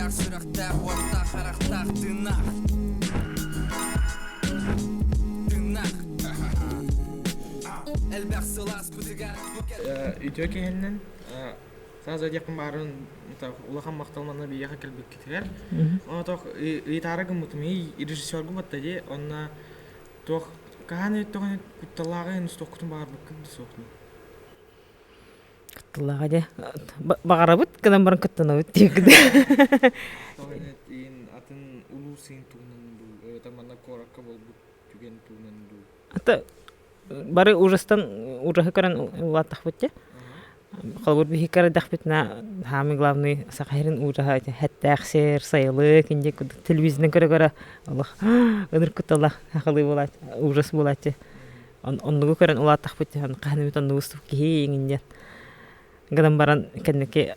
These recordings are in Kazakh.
Тынақ сұрақта орта қарақта тынақ Әлбәқ сылас күзігер Үйтө кенен сразу декін барын улахан мақталмана бияға келбек кетігер. Оны тоқ ыйтарыгын мұтымей режиссергі батта де, онна тоқ кағаны өттіғаны күтталағы еніс тоқ күтін бағар бұк күнді соқтың. Күтталағы де, бағара бұт, кадан барын күттіна бұт дейкіді. Тоғын атын улу сейін туғынан бұл, өтамана коракка бол бұт түген туғынан бұл. Ата, бары ужастан, ужахы көрін улаттақ бұт де. Қалбыр бі хикары дақпетіна хамы главный сақайрын ужаға хәттәқсер, сайылы, кенде телевизионын көрі-көрі Аллах, өнір күтті Аллах ақылы болады, ужас болады. Оннығы көрін улаттақ бұт, қағаны бүт онны ұстып кейіңінден. Гадам баран кәнеке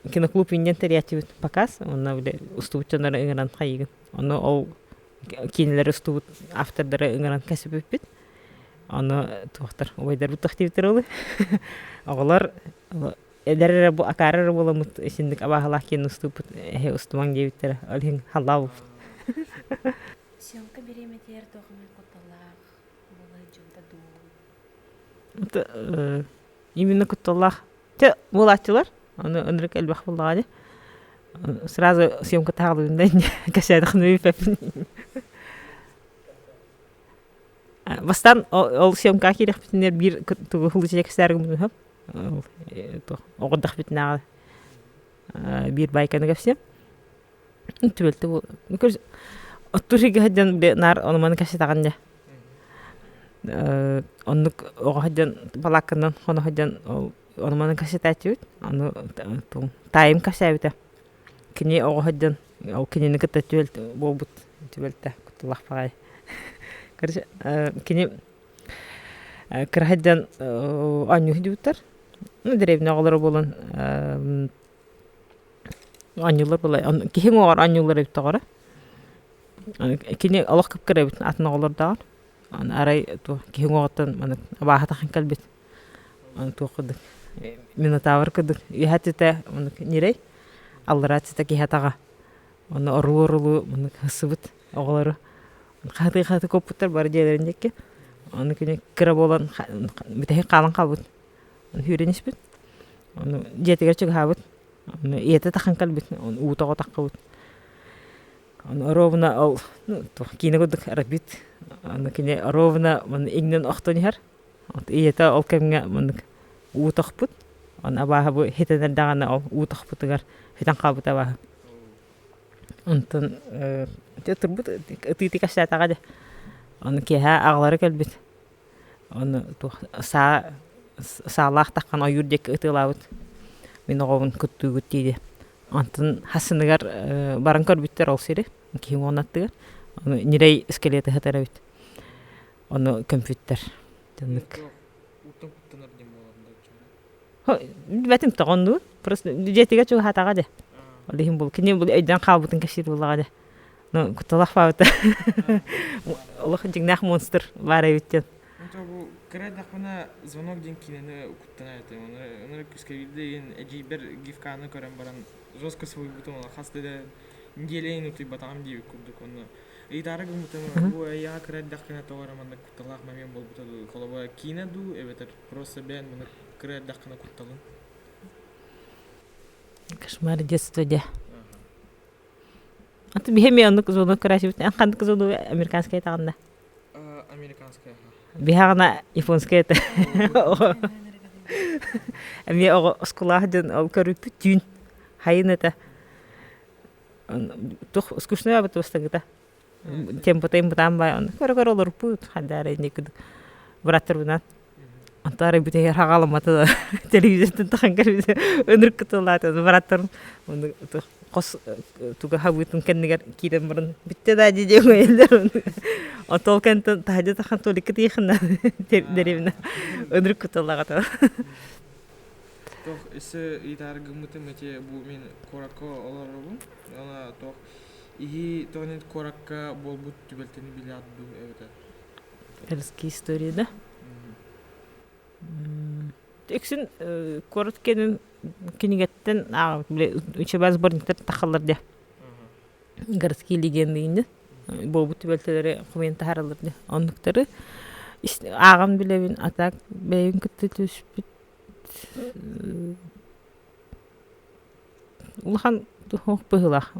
киноклуб инден тәрияти бүт показ, онна біле ұстып бұтчанары ұңыран қайығын. Оны ол кейінлері ұстып бұт автордары ұңыран кәсіп өппет. Оны туақтар, ойдар бұт тақтивтер олы. Оғылар эдерere bu akarere bolamut işindik abahala ken уступут устуман девиттер алин халав. Съемка береметер тоғымы коталақ болай жумда ду. Именно коталақ. Те булатчылар, аны өнрек элбах буллагы. Сразу съемка тагылында кашадык нөйпеп. Бастан ол съемка керек битнер бир тугулы жексәргә мөхәп. Оғырдық бітінағы бір байканы көпсе түбелті бұл оттушыға хаджан нар оныманы кәші тағанда онық оға хаджан балаққынан қоны хаджан оныманы кәші тәті өт оны тайым кәші әбіті кіне оға хаджан кенені күтті түбелті бұл бұт түбелті күттілақ бағай кіне кір хаджан аню хидюттар деревня оғылары болын анюлар болай. Кейін оғар анюлар өбітті оғара. Кені олық көпкір өбітін атын оғылар дағар. Арай кейін оғаттан баға тақын кәлбет. Тоқыдық. Минотавр күдік. Үйәтіті нерей? Алларатіті кейхатаға. Орылу-орылу хысыбыт оғылары. Қаты көппіттер бары жерлеріндекі. Оны кені кірі болан бітәхі қалын қалбыт. Hüreniş bit. Onu jetiger çög habıt. Onu ete takan kalbit. Onu uutağa taqqabıt. Onu rovna al. To kine godduk arabit. Onu kine rovna man ignen oxtoni har. Onu ete al kemge man uutaqbıt. Onu abaha bu hetener dağana al uutaqbıtıgar. Hetan qabıt abaha. Ondan turbut iti kaşatağa. Onu keha ağları kalbit. Onu to sağlaq taqқан ойыр дек ұтылауыт. Мен оғын күттігіт дейді. Антын хасыныгар барын көрбіттер ол сері. Кейін оңаттығар. Оны нерей скелеті хатар өт. Оны компьютер. Утын күттінер дем боларында. Бәтім тұғынды. Просто жетіге чөгі хатаға де. Олығын бұл. Кіне бұл өйден қабытын кәшір болаға де. Күттілақ бауыты. Олық жіңнақ монстр бар өйттен. Кірәді ақпына звонок ден кенені күттіна әті. Оны күскерілді ең әжейбір гифканы көрен баран жосқа свой бұтым ола. Қасты да неделейін ұты батағам дейбі күрдік. Оны ыйтары күн бұтым бұл әйяға кірәді ақпына тоғараманда күттілақ мәмен бол бұтады. Қолаба кейіне ду, әбетер просто бән мұны кірәді ақпына күттілін. Кошмар детства де. Аты бихеме онық звонок көрәші бұтын. Қандық звонок американская тағында? Американская. Бихарна японская это. Мне скулахден ол көрүп түн. Хайын это. Тох скучно об это остагыта. Темпотем бай он. Көрө олор пут хадары некүд. Браттар бунат. Антары бите хагаламаты телевизордон таган көрүп өнүр кытылат браттар. Оны қос туга хабытын кеннигер киден бұрын бітті да дедең өйелдер. Отол кенті тағады тақын толикі дейхінна деревіна өнірік күтіліға. Тоқ, ісі итары гүміті мәте бұл мен коракка олары бұл. Она тоқ, ихи тоғынет коракка бол бұд түбелтені білі ады әуді. Әліскі история да? Тексін корот кенін кенігеттен үші бәз бұрынтар тақылыр де. городские легенды бобут белтелери коммента харалырды. Оннуктары агам билебин атак бейин кыттытыспит. Улхан тухок пыгылах.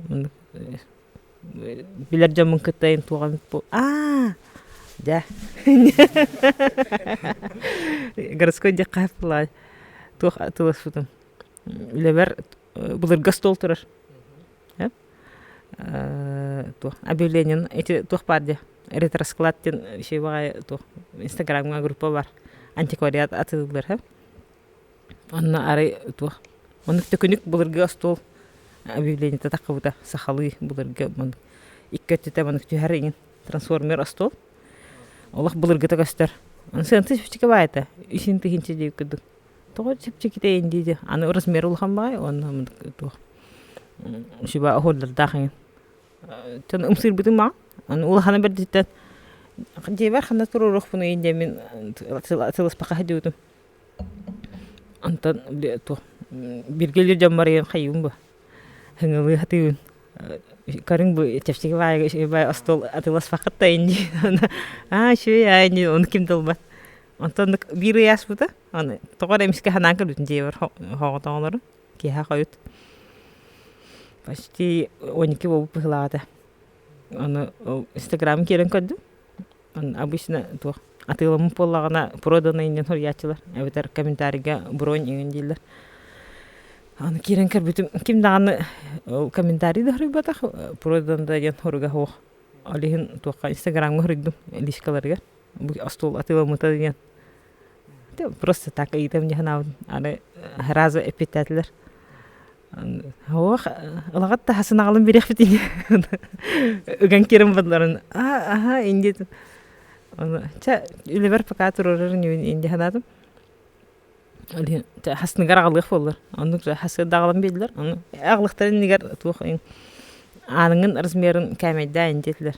Билер жамын кыттайын туган бу. Да. Городской декап была. Тух атылас футум. Левер булырга стол турар. Тух объявление эти тух парде. Ретросклаттен şey var тух. Инстаграмга группа бар. Антиквариат атылар хэ. Анна арай тух. Оны төкүнүк булырга стол объявление такабыта сахалы булырга ман. Иккетте ман түһәрин трансформер стол. Олах булырга тагастар. Ансы фичке байта. Ишин тигинче деп күдүк. Того чипчики тейин диде. Аны размер улхан бай, он тух. Шиба холлар дахин. Тен умсир битима. Аны улхана бердиттен. Дебер хана турурух буну инде мен атылыс бака хадыдым. Антан тух. Биргелер жаммарыган хайым бу. Хыңылы хатыын. Карың бу чипчики бай астол атылыс факатта инде. Шуя инде он ким долбат. Антон бири яс бута. Аны тогор эмиске хананка бүтүн дебер хоготоолору. Кеха койут. Почти 12 болуп пыгылаата. Аны Инстаграм керен көдү. Аны обычно то атылымын поллагана продана инден хорячылар. Эбетер комментарийга бронь иген дилер. Аны керен көрбүтүм ким даганы комментарий да хорбата проданда ген хорга хо. Алихин тока Инстаграмга хордум лишкаларга. Бу астол атылымыта деген. Просто так айтам жахана аны разы эпитетлер. Хох алагатта хасын агалым берек бит. Үгөн керем бадларын. Инде. Аны үлебер пока турурун инде ханадым. Али хасын гарагалык болдур. Аны хасы дагалым белдер. Аны аглыктарын нигер тугын. Анын размерин камеда индетлер.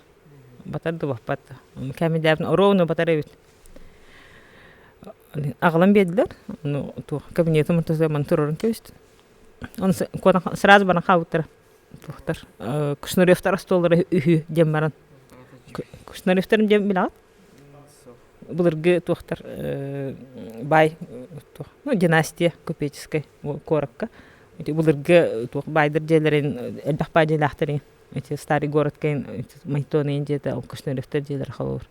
Батарды баппат. Камедабын ровно батаребит. Агалым белдер. Ну то кабинетим мутазаман турурун көст. Он сразу бана хауттар. Тухтар. Кушнаревтар столдары үһү жеммаран. Кушнаревтарым жем билат. Булыргы тухтар бай тух. Ну династия купеческая коракка. Эти булыргы тух байдыр жерлерин элбахпа жерлахтарын. Эти старый город кайын майтоны инде Кушнаревтар жерлер халыр.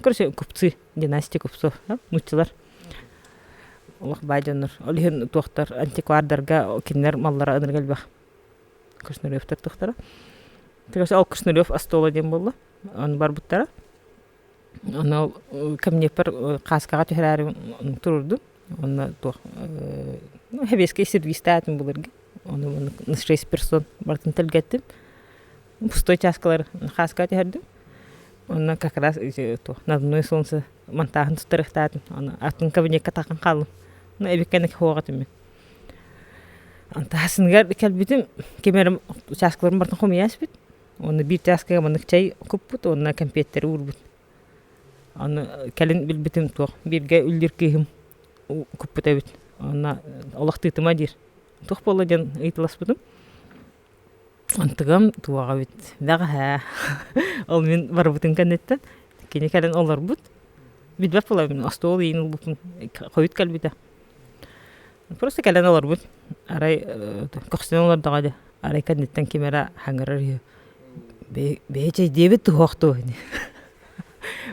Короче, купцы, династия купцов, мучтылар. Олох байжаныр. Олихин тухтар антиквардарга кинер маллара ыныргал бах. Кушнаревтар тухтара. Тэгээс ал Кушнарев астола дем болду. Аны бар буттара. Аны камнепер каскага төһрәри турурду. Аны тух. Ну, хебеске сервис таатын булырга. Аны 6 персон бартын телгеттим. Пустой часкалар каскага төһрдү. Аны как раз то надной солнце монтажын тутырыктатын. Аны атын кабинетке такын калым. Ну эбеккенек хогатым. Антасынгар келбитим кемерим участкаларым бартын комияс бит. Аны бир участкага мынык чай куппут, аны компьютер урбут. Аны келин билбитим то бирге үлдүркем куппут бит. Аны алактытыма дир. Тох боладан ыйтылас бутум. Антыгам туага бит. Дага ал мен бар бутун канетте. Кене келин олар бут. Бит бап бола мен астол ийин бутун койут калбита. Просто келин олар бут. Арай кокстонлар дагы. Арай канеттен кемера хаңырыр. Бече дебит туакту.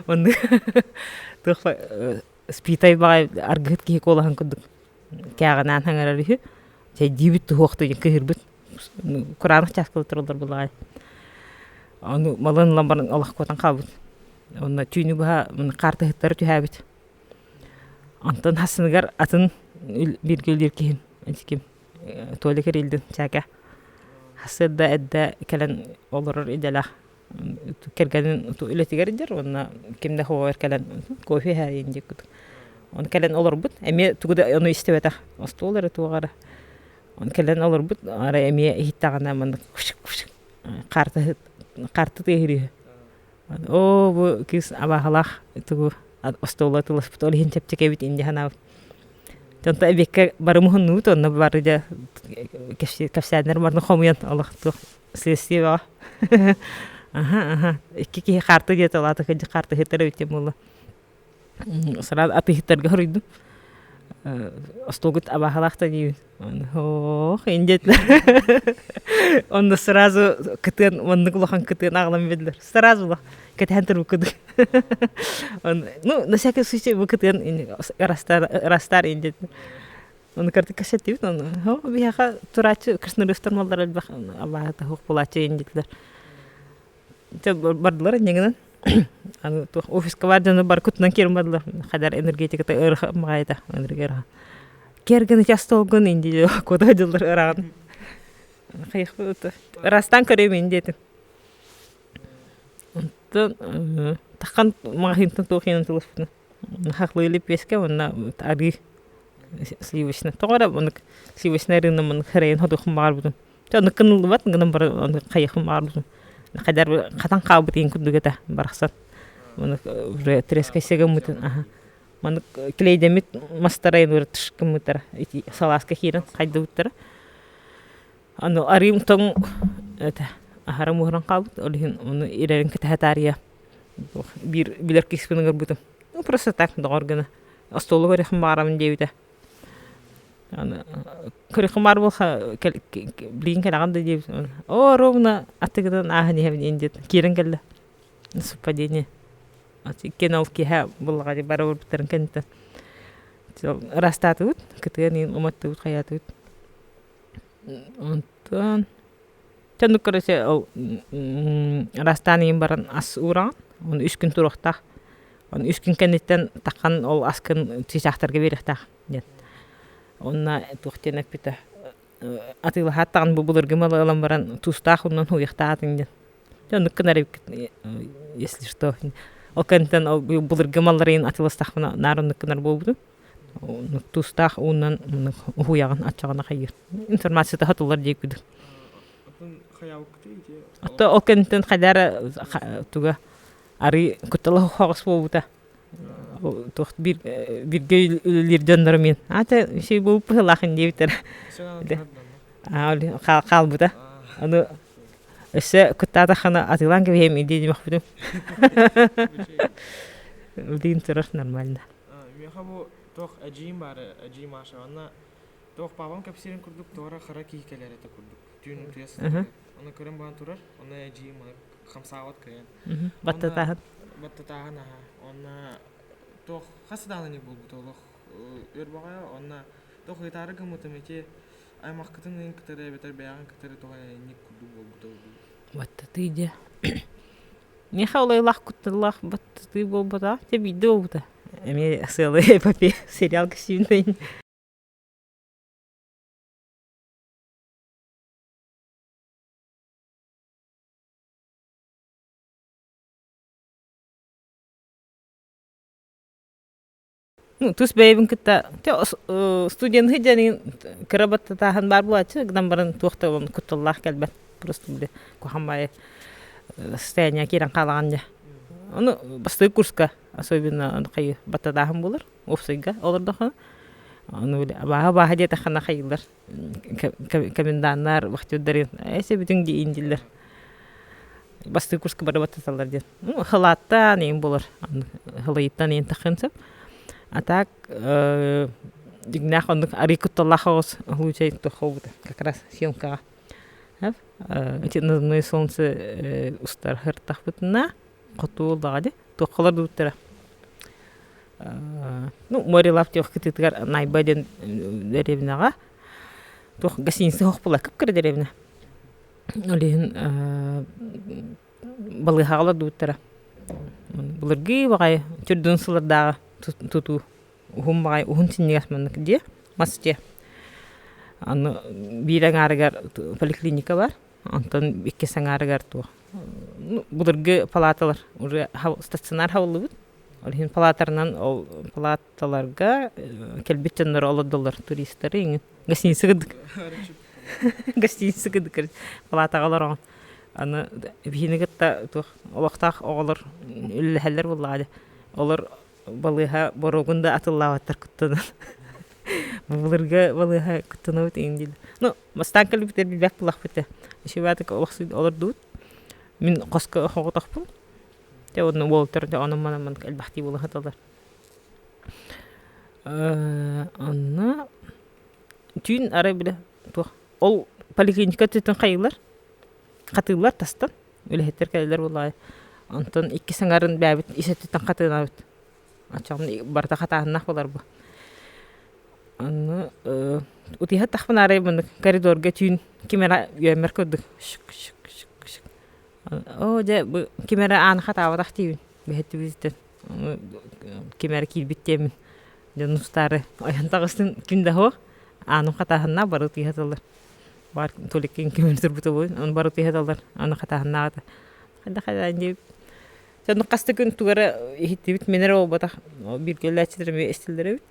Онды тух спитай бай аргыт ки колахан кудук. Кягынан хаңырыр. Чей дебит туакту кырбыт. Kur'an'ı çaskılı turulur bulay. Onu malın lambarın Allah kotan kalbut. Onu tüyünü baha kartı hıtları tühabit. Antan hasыныgar atın bir göldir kihim. Kim tuvalı kerildin çaka. Hasıda edde kelen olurur idelah. Kergenin ületiger idir. Onu kimde hava kelen kofi her yiyecek kutu. Onu kelen olur but. Emi tuğda onu istebeta. Ostu olur tuğara. Он келен алыр бут ара эме хиттагана мен карты тегири. О бу кис абахалах тугу остолатылыс бут олин чепчеке бит инде хана. Тонта эбекке барымын нут онна барыда кепсәннәр барны хомыян Аллах ту следствие ба. Ага. Ики карты дете лата кыжы карты хетер өтем болла. Сразу аты хеттерге хоройдум. Остолгут абахалахта дейбин. Ох, индетлер. Онда сразу кытын, онды кулахан кытын ағылам беділер. Сразу ла, кәтәнтір бұкыды. Ну, на всякий случай бұкытын растар индетлер. Оны кәрті кәсет дейбін. Бияға турачы кірсінірістер малдар әлбақ абағата хуқ болачы индетлер. Бардылар негінен. Офиска бардыны бар күтінен керім бардылар. Қадар энергетиката ұрға мағайда. Кергені жасты олғын инде кода жылдар ұрағын. Қайық бұты. Растан көрем индетін. Таққан мағайынтын тоқинын тұлыс бұны. Хақлы еліп беске, онна ари сливочны. Тоғара бұны сливочны рынны мұны қырайын hodуқын мағар бұдым. Оны кынылды бат, ғыным бар қайықын мағар бұдым. Қадар қатан қабыт ең күндігіті барақсан. Оны трескайсеге мұтын. Оны клейдемет мастарайын өрі түшкі мұтыр. Саласка хирін қайды бұттыры. Оны арым тоң ахарам ұғыран қабыт. Оны ирерін кіті хатария. Білер кеспінің өр бұтым. Просто так доғыр гына. Остолы көріқім бағарамын дейбіті. Көріқім бар болға білген кәліғанды дейбіті. О, ровна аттығыдан ағын ехін ендет. Керін кәлі. Совпадение. Кен ол кеха болға деп бара өрбіттірін кәнітті. Растаты өт. Күтіген ең ұматты өт, қаяты өт. Онтан. Тәнді көрісе растаны ең барын ас ұраған. Оны 3 күн тұрықтақ. Оны 3 күн кәнеттен таққан ол аскын түйсақтарға беріқтақ. Онна туқтен әппеті. Атылы хаттағын бұлыргымы алам баран тұстақ оннан ұйықтағатын ден. Тәнді күнар әпкет, если что. Ол кәнеттен бұлыргымаларың атылыстақына нарын күнар болуды. Тұстақ оннан ұяғын атшағына қайыр. Информацияда хатылар дейк бүді. Ол кәнеттен қайдары тұға ары күттілі қоғыс болуды. Тоқт бірге үлілер жондар мен. Ата шей болып бұлақын дейбітер. Қал бұда. Оны өсі күттады қана атылан кебейім едейді мақ бұдым. Үлдейін тұрыр нормально. Меха бұл тоқ әжейім бары, әжейім аша. Оны тоқ бабам кәпсерін күрдік, тоғыра қара кейкелер әті күрдік. Түйінің tuyasыз. Оны көрін баған тұрар, оны әжейім қамсауат кірген. Баттатағын. Баттатағын, оны тоқ қасыданы не бол бұтолық өр бағая, онна тоқ етары кімітімете аймақ күтін ең күтірі бетер бәяғын күтірі тоға не күрді бол бұтолық. Баттаты де. Неха олайлақ күттілақ баттаты бол бұта, те бейді бол бұта. Әме сылы эпопе сериал кісейін. Тус бәйбін күтті, студент хыджанын кірабатты тағын бар бұлачы, ғдан барын туқты оны күттіллақ кәлбәт. Просто білі көхамбайы состояние керен қалаған жа. Оны басты курска, особенно қайы батты тағын болыр, офсайға олырды қаны. Оны білі баға деді қана қайылар, коменданнар, вақтюддарин, әсе бүтін дейінділер. Басты курска бары батты талар ден. Хылаттан ең болыр, хылайыттан ең тақынсып. А так, дигнах он арикуталлахос лучает то хобута, как раз съемка. Эти на солнце устар хертах бутна, коту ладе, то холоду тера. Ну, море лаптёх китгар найбаден деревняга. То гостиница хохпула, как кыр деревня. Олин балыхала дутера. Булырги багай чурдун сылырдага туту ухум багай ухун синнигас маннык де масте. Аны бирен арыгар поликлиника бар. Антон бикке саңарыгар ту. Булырги палаталар уже стационар хавылы бут. Олин палатарынан ол палаталарга келбеттенер олодолар туристтер иң гостиница гыдык. Гостиница гыдык палатагалар. Аны бинегетта ту олактак оголор үлләһәлләр буллады. Олар балыга борогунда атыллаваттар кыттыны. Булырга балыга кыттыны бит индил. Ну, мастан калбитер билбек булах бите. Шибатык олохсуд олордут. Мин коска хоготохпун. Те onu волтер те onu ман элбахти була хаталар. Анна түйін арай біле ол поликлиника түтін қайылар қатылар тастан өлехеттер кәлелер болай антон 2 саңарын бәбіт есе түтін қатына бит ачағын барда қатағынақ болар бұл анна утиха тақпын арай бұны коридорға түйін кемера өймер көдік о же кемера аны қатавадақ дейін бәхетті бізден кемера келбеттемін Нустары аянтагыстын күндө хо анын катаһына бары тыйаталар. Бар толикин кемендер бутабы, аны бары тыйаталар. Аны катаһына ата. Хада деп. Жана касты күн тугара хиттибит менер обата. Бир келләчтер ме эстилдер бит.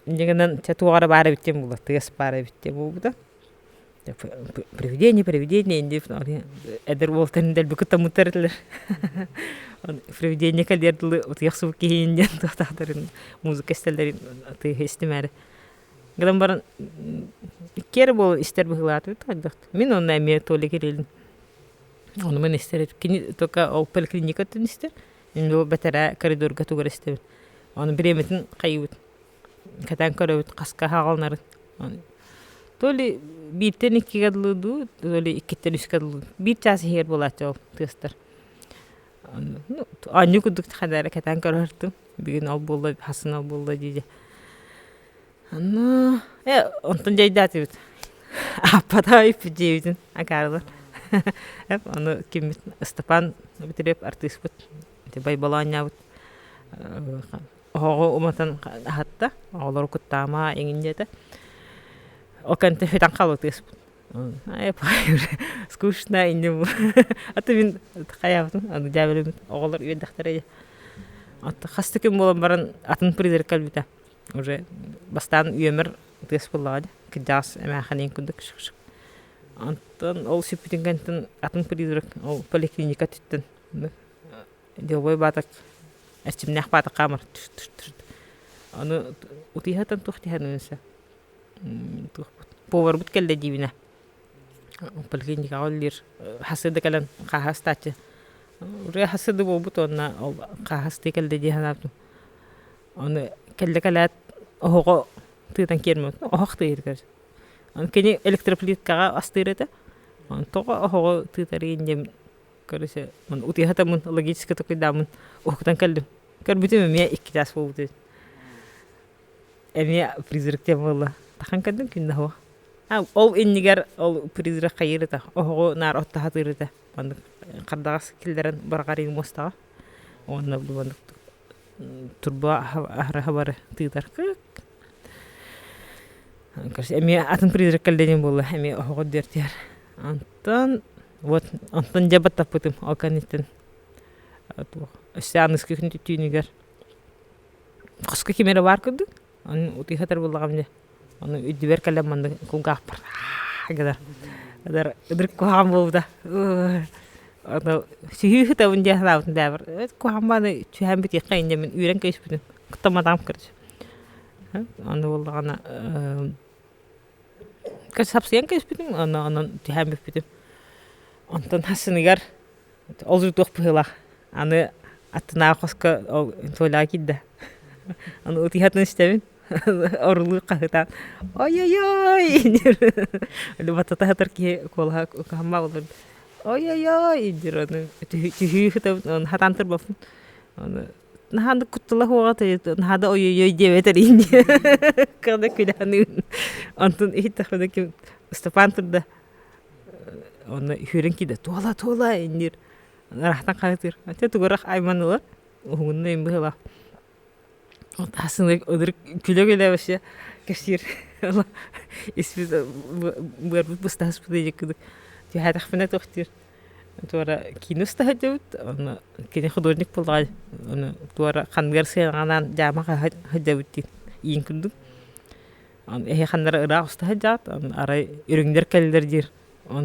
Дегенен чатугара бары биттем булат, тыйс бары биттем булда. Привидение инде эдер волтен дел букта мутерлер. Привидение калдердылы утяхсу кийинден тахтарын музыка стелдерин ты эстемер. Гадам баран кер бол истер быгылат бит аддык. Мен онна эме толе керелин. Оны мен истер кини тока ол поликлиника тенистер. Инде бетера коридорга тугар истер. Аны биреметін кайбыт. Катан көрөбүт каска хагалнар. Толе биттен 2 гадылды, толе 2 гадылды. Бит час хер болат ол тестер. Ну, аню кудук хадара катан көрөртүм. Бүгүн ал болду, хасын ал болду диде. Анна, онтон жайдатыбыт. Апатай пижебитин акарлар. Аны кимит Степан битереп артист бут. Тебай баланябыт. Ого уматан хатта, алар куттама эңиндете. Оканте фетан калытыс. Скучно инде. Аты мен каяптым, аны жабылым, оголор үйдөхтөрө. Аты хастыкым болом баран атын призер калбита. Уже бастан үйөмөр тыс булады. Кыжас эмаханын күндүк шык. Антон ол сипитингентен атын призер ол поликлиника түттүн. Делбой батак. Эстимнах батак камер. Аны утихатан тухтиханынса. Повар бут келде дивина. Поликлиника оллер хасыды калан кахастачы. Уре хасыды болбут онна ол кахасты келде диханапты. Аны келде калат ого тыдан кермөт. Ох тыйыр. Аны кени электроплиткага астырыта. Аны тога ого тыйырын көрөсө. Аны утихатамын логически токойдамын. Октан келдим. Көрбүтүм мен 2 жас болду. Эме призрактем болла. Тахан кадым күндө хо. Ол иннигер ол призрак кайырыта. Ого нар отта хатырыта. Аны кардагас килдерен баргарин мостага. Онна булгандык. Турба ахра хабары тыйдар. Кырс эме атын призрак келден болла. Эме ого дертер. Антон вот Антон жабат тапытым алканитен. Ату. Сяныс көхүн түтүнүгер. Кыска кемере бар күндү. Аны утихатар булгамне. Аны үдүбер калемманды кулгап бар. Гадар. Гадар ыдырып куган болду. Аны сүйүхтө унде халаутун дабыр. Кугаманы чүйһәм бит якайында мен үйрен көйспүн. Кутамадам кырч. Аны болгана касапсыян көйспүн. Аны чүйһәм бит. Антон хасыныгар олжутук была. Аны атына коска тойлаа кидде. Аны утихатын истебин. Орлы кахтан. Ой-ой-ой. Лубата хатарки колха камма болду. Ой-ой-ой дираны. Түйүхтө хатантыр бофун. Аны наханды куттула хугата, нахада ой-ой-ой дебетер инде. Када күләне. Антон ихтахда ки Степан турда. Аны хүрен киде. Тола индир. Рахтан кайтыр. Ата тугырак айманылар. Угунны имбыла. Атасының өдір күлі бәші кәшір. Испіз бәрбіт бұстас бұды жекуді. Түйәдіқ біне тоқтыр. Туара кино ұстағады өт. Кені художник болдағай. Туара қанғар сыйғанан жамаға ғады өтті. Ең күлді. Әйе қандары ұрақ ұстағады. Арай үріңдер кәлілер дер.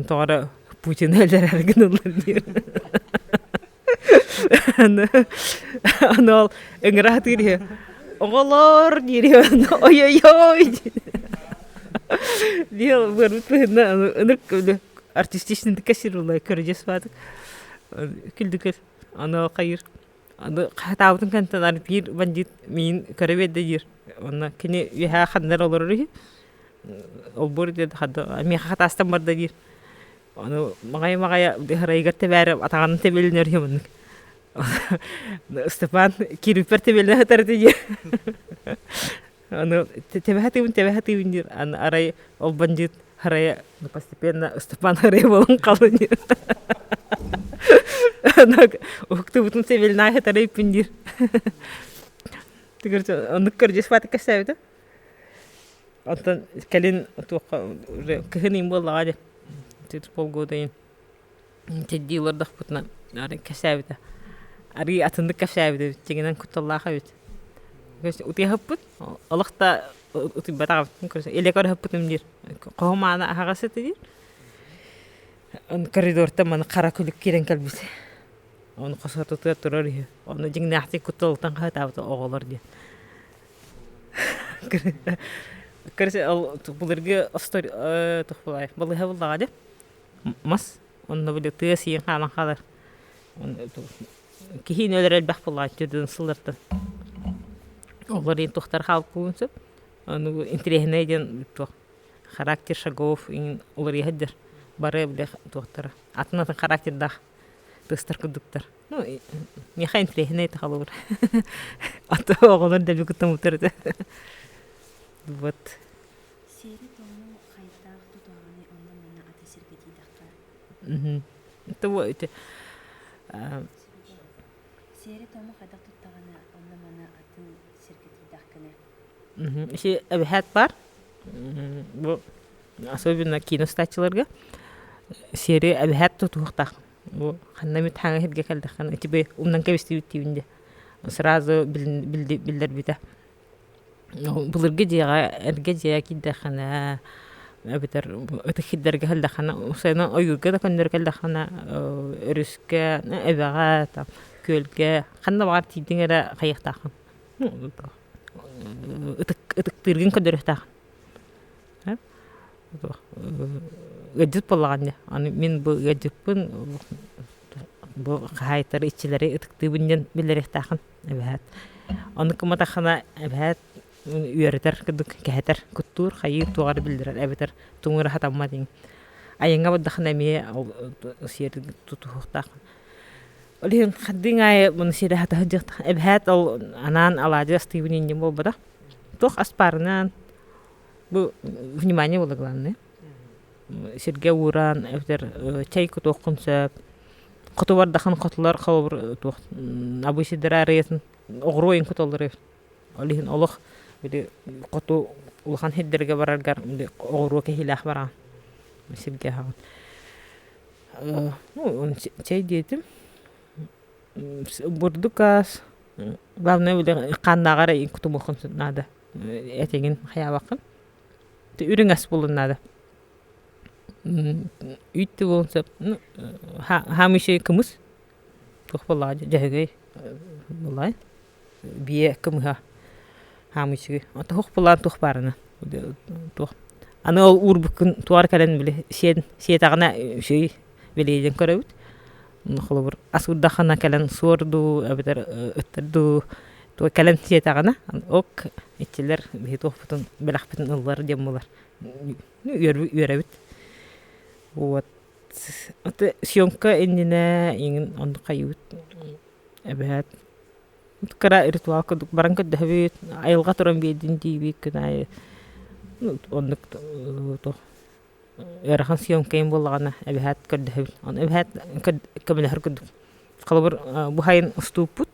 Туара Путин әлдер әрген олар дер. Аны ол өңір атыр. Оғалар дері, ой-ой-ой. Дел вырут на энерг артистичный кассир улай көрөжөс бадык. Күлдүкөр аны кайыр. Аны катаабытын кантан бир бандит мин көрөбөдө жер. Аны кини яха хандар олор ри. Ол бор дед хада ми хатастан барда жер. Аны магай дехрайга тебер атаган тебелнер юмын. Степан кирипер тебелне хатарды жер. Аны тебехати жер. Аны арай ол бандит харая постепенно Степан харая болон калды. Аны уктубутун тебелне хатары пиндир. Тигер аны көрдөс фаты касабыда. Антан калин кыхынын болла ade. Тит полгода тедилердах путна. Ары касабыда. Ары атынды касабыда. Тегенен куталлаха бит. Көс утыхаппыт. Аллахта утыбатагып көс элекөр хаппытым дир. Кохмана хагасы дир. Ан коридорда мана кара күлүк кирен калбис. Аны касатыта турар. Аны жиңнахты куталтан хатабыта оголор дир. Көрсе ал булырга стори тухбалай. Булыга булдагы. Мас онны биле тыйсыйын халан халар. Кихин өлөрөл бак булай жүрдүн сылдырды. Олар ин тухтар халк булынсып. Аны интересный ден тух. Характер шагов ин олар яхдыр. Бары биле тухтар. Атнатын характерда тыстар кудуктар. Ну, меха интересный халар. Ата оголор да бикутам утырды. Вот. Сери тому хайдах тутаганы онда мана атасырга дидакка. Это вот. Сери тому хайдах тутаганы онда мана атасырга дидакканы. Еще обихат бар. Bu особенно киностатчыларга серия обихат тутуктак. Bu ханнамит ханга хетге калдакан. Тебе умнан кебести битивинде. Сразу билдер бите. Булырга жага эрге жага киддахана битер өтөхиддерге халдахана усайна ойгурга да көндөр калдахана өрүскө эбага та көлгө кандай бар тидиңере кайыктакын өтөктөргөн көндөрөктакын гаджет боллаган аны мен бу гаджетпин бу кайтар ичилери өтөктүбүндөн билеректакын эбат аны кыматахана эбат үйөртер кыдык кәтер куттур хайыр тугар билдирер эбетер туңура хатамма дин айыңга боддахна ме сер тутухтак олин хаддиңай мун сер хата хажык эбхат ал анан алажы стивнин нем болбада тох аспарынан бу внимание было главное серге уран эбтер чай кутоккунсап кутубардахан котлар хабыр тох абысыдырарысын огроин кутолдыр олин олох били коту улхан хеддерге бараргар огро кехилах бара сибге ха ну он чей детим бурдукас главное били каннагара кутумукун нада этеген хаябакын те үрүңас болун нада үйтти болса хамише кымыз тохбалады жагы булай бие кымга хамичи ата хохпулан тухбарына тух аны ол урбукун туар кален биле сетагына шей биледен көрөбүт нохлобур асурдахана кален сорду абитер өттөрдү то кален сетагына ок ичилер бит тухпутун белахпытын ыллар демулар үйөрөбүт вот ата съемка эндине иң онду кайыт эбет кара ритуал кыдык баранка дэбит айылга туран бедин дибит кына ондук то эрахан съемка эм боллагана эбет кыдык он эбет кемелер кыдык калбыр бу хайын уступут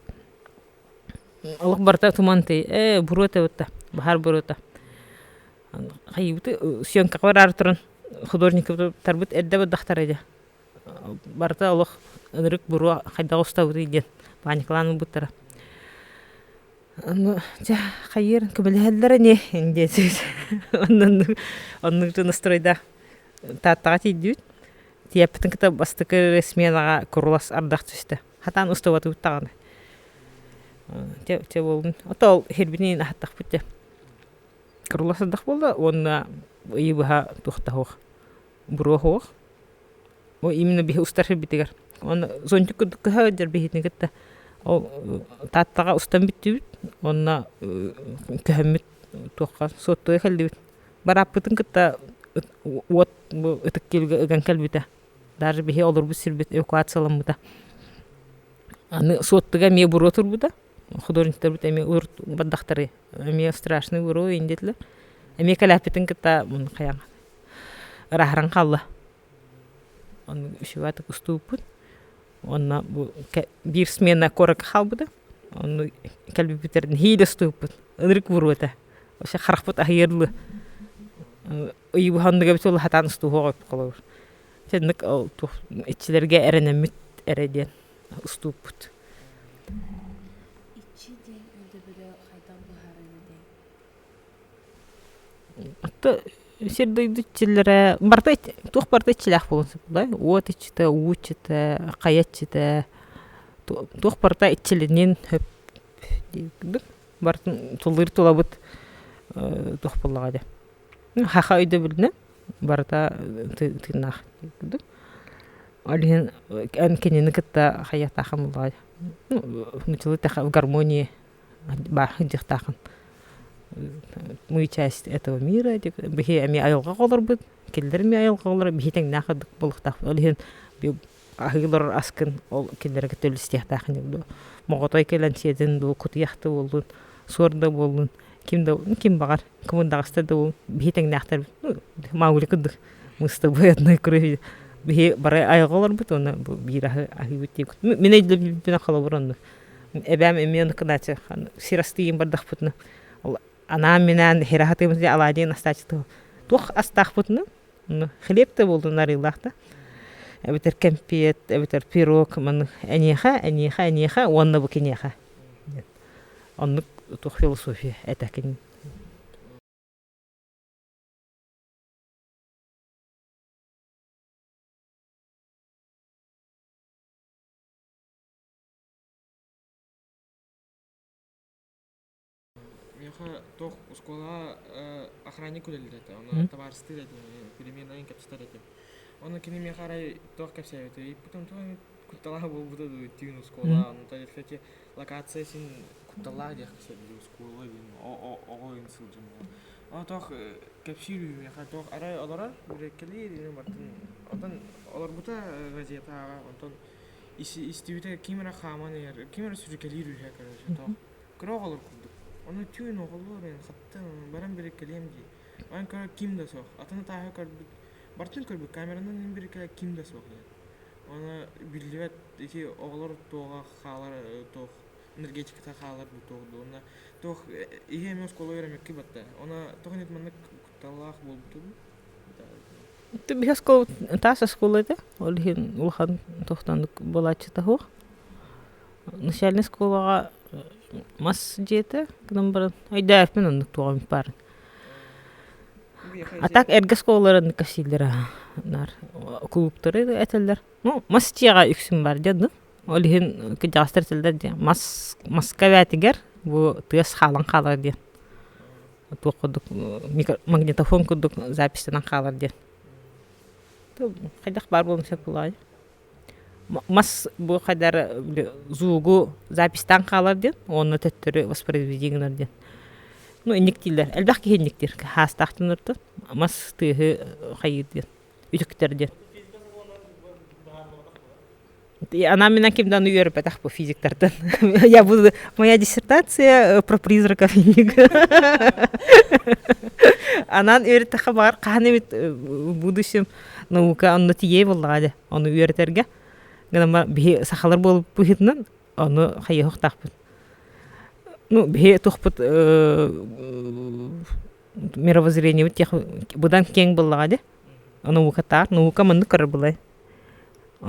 алык барта туманты бурота бутта бахар бурота хайыты съемка барар туран художник тарбыт эддебе дахтарыды барта алык ынырык буру хайда устабы ден паникланып буттара ну жа хайыр кебелелер не индесиз оннун настройда таттага тидүт тиептин китап бастыкы сменага курулас ардак түстө хатан устабаты буттаганы те болдун отол хербинин аттак бутте курулас ардак болду онна ыйбыха тухтахох бурохох о именно бихи устархи битигер он зонтик кудукка дер бихитнигетта о таттага устан биттибит онна көһөммүт туохка соттой халдибит бараппытын кытта вот ытык келге ыган келбите даже бихи олорбут сирбит эвакуацияламбыта аны соттыга ме буро турбута художниктер бит эми урт баддактары эми страшный буро индетлер эми каляпитин кытта мун каян рахран калла он шиватык уступут онна бу бир смена корак халбыта он калбитердин хиле ступут ырык бурута оша харахпут ахырлы ыйбы хандыга бит ол хатан стугоп калыр сенник ол ичилерге эренемит эреден уступут ичи ден өдө хайдан бухарыны ден атта сирдойду чиллере барта тух барта чилах болсо да вот ичте учите каятчите тух барта ичиленин хөп дейдик бартын тулыр тулабыт тух боллага да хаха үйдө билне барта тынах дейдик алин анкенени кытта хаята хамлай мычлы таха гармония бах дихтахан мы часть этого мира бихи ами айылга колорбут келдерми айылга колор бихитең нахадык булыктак алин би ахылар аскын ол келдерге төлүстяхтахын ду моготой келен сиеден ду кутяхты болдун сорда болдун ким багар комундагыста ду бихитең нахтар мауликыдык мыста боятной крови бихи бара айылга колорбут оны бирахы ахыбыт мен эйдиле калабырын эбэм эмен кыначы сирастыйым бардахпытны она менен херахатымызды аладин астачты тух астахпытны хлебте болду нарылахта эбитер кемпет эбитер пирог мен энеха онны букинеха онны тух философия этакин Меха тох школа охранник үлелдете, оны товарсты деді, переменайын кәпсітер еді. Оны кені мен қарай тох кәпсет еді, и потом тох күтталаға бол бұды түйін школа, оны та деді, локация сен күтталаға дек кәпсет еді школа, оғойын сылжым. Оны тох кәпсет мен қарай тох арай олара, бүреккелі еден бартын, одан олар бұта газетаға, онтон истивіте кемера қаман ер, кемера сүрекелі үйрек әрі, тох күрі олар күрді. Оны түйін оғылы мен қаттын, баран берек келем дей. Оған көрі ким да соқ. Атыны тағы көрбі, бартын көрбі, камеранын ең берек келе ким да соқ. Оны білдівет, еке оғылыр тоға қалар, тоқ, энергетиката қалар бұл тоғды. Оны тоқ, еге еме школа өремекке батты. Оны тоғын етманлық күтталақ бол бұты. Ты бихе школа, таса школа еді, олхин улхан тоқтандық болачы тағуқ. Начальный школаға мас жете, кынан баран, айда әпмен онды туғам барын. А так эрге школаларын кәсилдер, клубтары әтелдер. Мас жеға үксін бар деді. Олхин кәжастыр тілдер де. Маска бәтігер, бұл түйес қалан қалар де. Туқыдық, магнитофон күдік запистенен қалар де. Қайдақ бар болын сәп бұлай. Мас бұл қайдар зуғу запистан қалар ден, оны төттірі воспроизведениялар ден. Иннектилер, әлбәқ кейін иннектер, хастақтын ұрды, мас түйі қайыр ден, үтіктер ден. Она меня кем-то уверен, потому что физик-тартан. Я буду... Моя диссертация про призраков. Она уверен, что бар, қанемет в будущем наука, он на тие болады, он уверен терге. Гана бе сахалар болып бұхитнан, оны қайы хоқтақпын. Бе тоқпыт мировоззрение бұдан кең болады. Наука тар, наука манды көрір бұлай.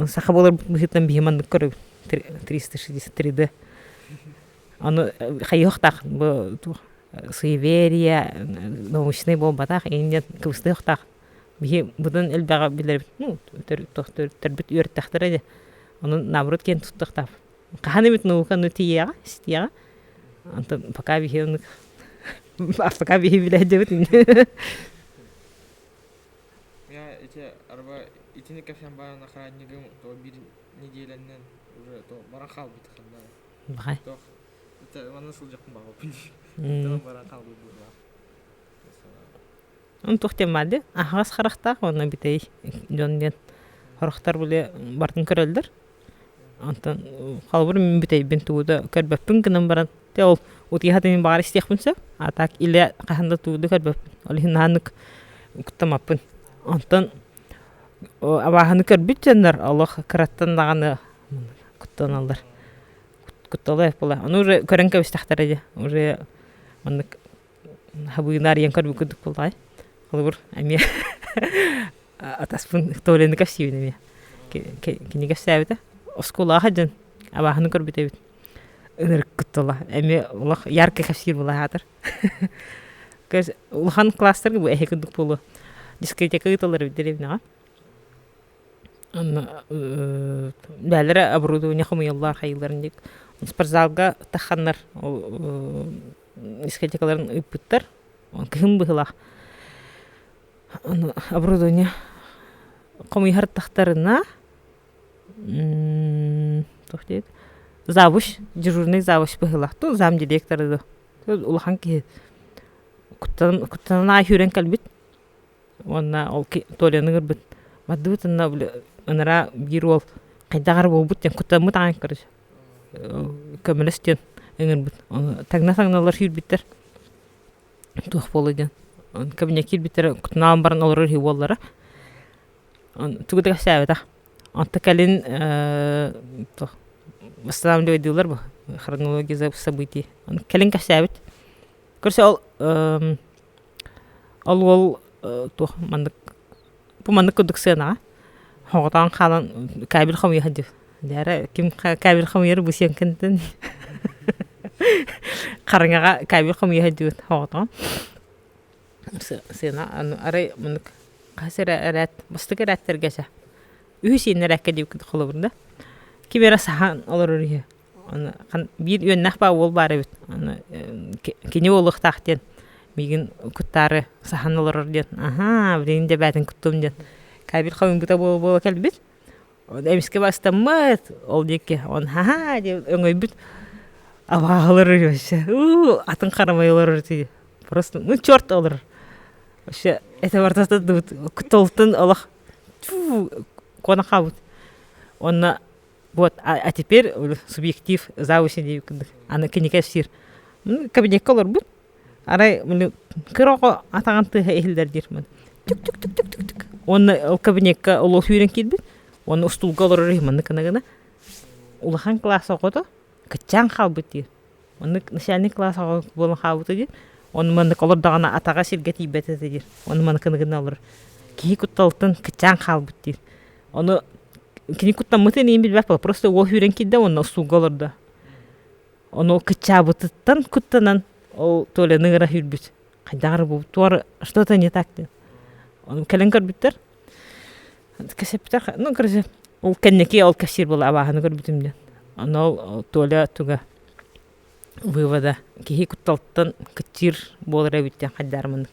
Саха болар бұхитнан бе манды көрір 363D. Оны қайы хоқтақын, бұл суеверия, научный бол батақ, енен көбісті хоқтақ. Бе бұдан әлбәға білер, тәрбіт үйреттақтыр әде. Onun nabrut ken tuttaqtap. Qahanimit nuuka nutiyaga, istiyaga. Anta paka bihi onu. Paka bihi bilajabit. эти арба итини кафян баан охраннигым то бир неделянен уже то баран халбыт ханда. Бахай. То это мана шул жакын багып. М. То баран халбыт була. Он тухтемады. Ахас харахта оны битей. Жоннен харахтар буле бартын көрөлдөр. Антан халбыр мен битей бентууда көрбөппүн гынан баран. Те ол утихатын бар истехпүнсө. Атак иле каханда тууду көрбөп. Ол хинанык уктамаппын. Антан абаханы көрбүт жандар Аллах караттан даганы куттаналар. Кутталай була. Аны уже көрөн көбүстактар эди. Уже мындык хабыйнар янкар бүкүдүк булай. Халбыр эми атаспын толеник касивине. Киниге сәбите. Оскола хаджан абаханы көрбүт эбит. Өнөр куттала. Эми Аллах яркы касир була хатыр. Кыз улхан класстер бу эхекүдүк болу. Дискотека гыталар бидеребнага. Анна бәлере оборудование хымыяллар хайыларын дик. Спортзалга таханнар дискотекаларын ыппыттар. Кым быхла. Оборудование хымыяр тахтарына тохтет. Завуш, дежурный завуш быхла. То зам директоры. Улхан ки куттана хүрен калбит. Онна ол толеныгыр бит. Маддытына ынара бир ол кайдагар болбут тен куттамы таң кырыш. Көмөлөстен эңер бит. Тагна-тагналар хүрбиттер. Тух болден. Кабинет кирбиттер кутнан баран олор хиволлары. Тугудага сәбета. Анта калин то восстанавливать дилар бу. Хронология событий. Калин касәбет. Көрсө ол то мандык бу мандык кудуксына. Хоготан халан кабил хам яхди. Дәре ким кабил хам йөр бу сенкенден. Карыңага кабил хам яхди хоготан. Сена арай мындык касера рат мыстык раттергәсә. Үсенне рәккә дип кылыбында. Кибера сахан олор үрге. Аны бир йөннәх ба ол бар бит. Аны кине олык тахтен миген куттары сахан олор ден. Аха, биринде бәтен куттум ден. Кабил хам бута бо келбит. Эмиске бастамат ол декке. Он ха дип өңөй бит. Абаалар үргәсә. Атын карамай олор үрти. Просто ну чёрт олор. Вообще это вартата дут кутолтын Аллах кона хабут. Он вот а теперь субъектив заву신 деп кидик. Аны кинеке сир. Кабинет колор бут. Арай мыны кырого атаганты эхилдер дирмен. Тук. Он кабинетка оло хүрен кидбит. Он стул колор реймен канагана. Улахан класс окото. Качан хабут дир. Он начальник класс болон хабут дир. Он маны колор дагана атага сиргети бете дир. Он маны кыныгына алыр. Ки кутталтын качан хабут дир. Оны кини куттан мытын эми билбеп просто ол хүрен кидде он стул колорда. Оны качабыттан куттанан ол толе ныгыра хүрбүт. Кайдагыр бу туар что-то не так де. Он келенкер биттер. Кесептер, ну короче, ол кеннеки ол кассир була абаханы көрбүтүм. Оны толе туга вывода кихи кутталтан кытир болар эбиттен кайдармын.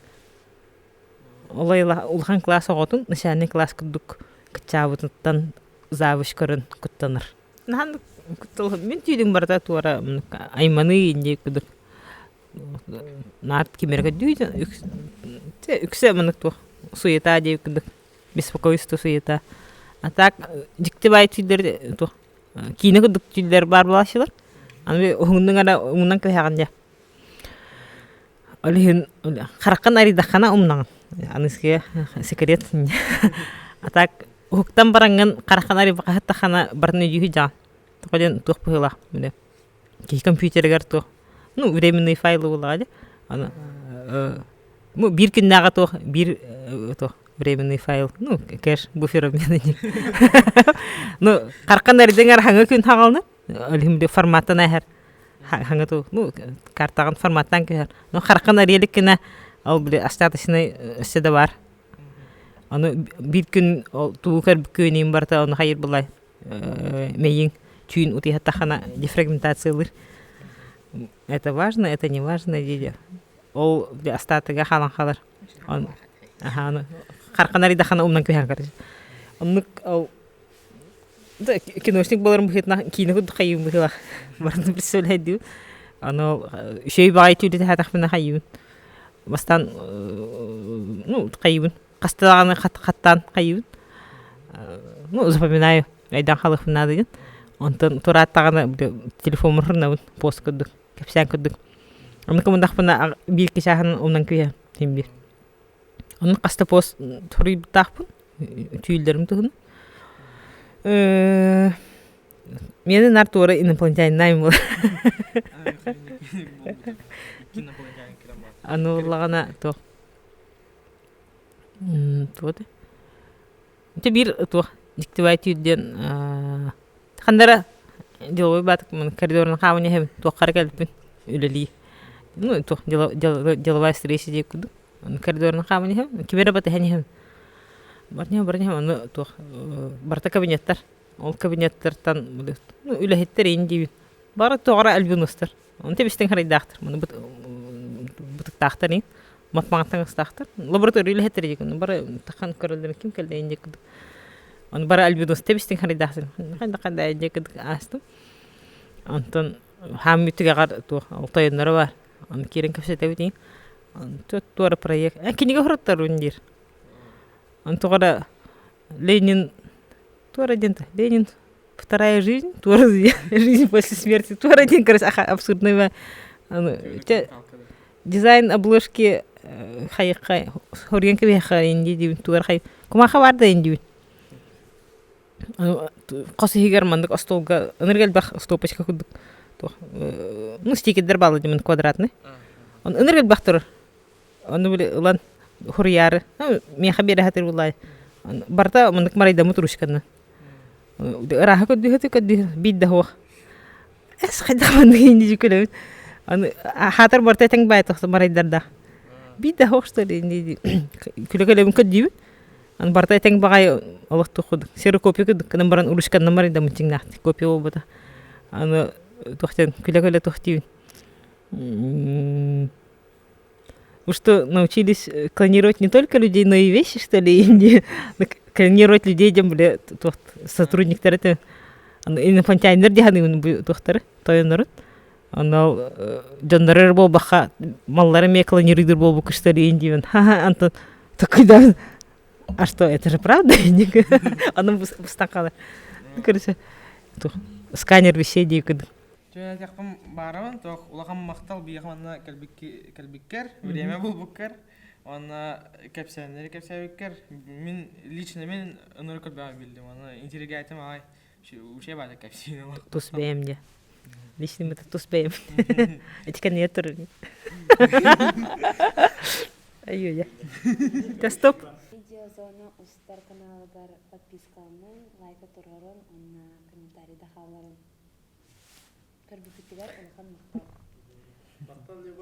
Олайла улхан класс оготун, начальник класс кудук кычабыттан завуш көрөн куттаныр. Нан куттал мен түйдүң барда туара айманы инде кудук. Нарт кимерге дүйдү. Үксе мынык ту суета деп кудук. Беспокойство суета. А так диктебай түйдер ту кине кудук түйдер бар булашылар. Аны оңдың ара оңнан кыяган. Олин харакан аридахана умнан. Аныске секрет. А так уктан баранган харакан ари бакаттахана барны жүйжа. Тоқден тоқпыла мене. Ки компьютергер то. Ну, временный файлы булады. Аны ну бир күннәгә то бир то временный файл. Ну, кэш буфером мене. Ну, харакан аридәңәр хаңа күн хагалны. Олимде форматына һәр хаңа то, ну, картаган форматтан кер. Ну, харакан арилек кенә ал биле остаточный эсседе бар. Аны бир күн туукар күнем барта, аны хайыр булай. Мейин түйін утихаттахана дефрагментациялыр. Это важно, это не важно, дейді. Ол остатыға халан қалар. Аны харканар идахана умнан көһән карыж. Оннук ал киношник боларым быхытна кино худ хайым быхла. Барын представляет. Оно шей багай түлете хатахмына хайым. Бастан ну хайым. Кастаганы хаттан хайым. Ну запоминаю. Айдан халык надо. Онтон тураттаганы телефон мурна пост кыдык. Кепсән кыдык. Онны командахпына бир кешәһен умнан көһә. Тим бир. Онны каста пост турый тахпын. Түйүлдөрүм тугун. Мені нартура инопланетянин бол. Анулагана то. Вот. Это бир то. Диктивайтиден хандара деловой баток мен коридорна хаване хем то харкалпин үлели. Ну то деловая встреча декуду. Коридорна хаване хем кибера бата хем. Барня аны то барта кабинеттер. Ол кабинеттерден ну үлехеттер инди. Бары тоғра альбинустер. Онте бистен харайдахтыр. Муну бутык тахтани. Матмагатан стахтыр. Лаборатория үлехеттер декуну. Бары тахан көрөлдөн ким келди инди куду. Он бары альбинус те бистен харайдахтыр. Кандай инди куду астым. Антон хаммитиге гар то алтайнары бар. Аны кирен кепсетебитин. Антон тора проект. Киниге хороттар ундир. Антогара Ленин Туар один Ленин вторая жизнь, туар жизнь после смерти. Туар один, короче, абсурдный. Дизайн обложки хай хорьянка веха инди туар хай. Кумаха варда инди. Косы хигар мандык остолга энергел бах стопочка худук. Ну стикер балы димен квадратный. Он энергел бахтыр. Он улан хорьяры. Мен хабера хатыр булай. Барта мандык марайда мутрушканы. Раха кодди бидда хо. Эс хайда мандык инди жукөлөм. Аны хатыр барта тең байтак марайдарда. Бидда хо что ли инди. Күлөкөлөм кодди. Аны барта тең багай алыкты худ. Серокопия кыдык баран урушканы марайда мутиңнахты. Копия болбода. Аны тохтен күлөкөлө тохти. Вы что, научились клонировать не только людей, но и вещи, что ли? Инди? Клонировать людей, дем, бля, сотрудниктер это инопланетянин деганы тохтары, тойонорут. Анал жандарыр бол баха маллары ме клонируйдыр бол бу кыштары индивен. Ха-ха, Антон, такой да. А что, это же правда? Она бустакала. Короче, сканер вещей дейкуды. Жөне тақпым барымын, тоқ улағам мақтал бияқманна кәлбіккер, время бұл бұккер, оны кәпсәбіккер. Мен лично мен ұныры көтбәға білдім, оны интереге айтым ағай, үше бады кәпсейін олақ. Тус бәйім де. Лично мы тус бәйім. Әтіка не тұрыр. Айо, я. Да стоп. Видеозона ұстар каналы бар подпискамын, лайка тұрғырын, онна комментарийда қаларын. Көрбүкүттүгөр улахан мактал. Мактал деп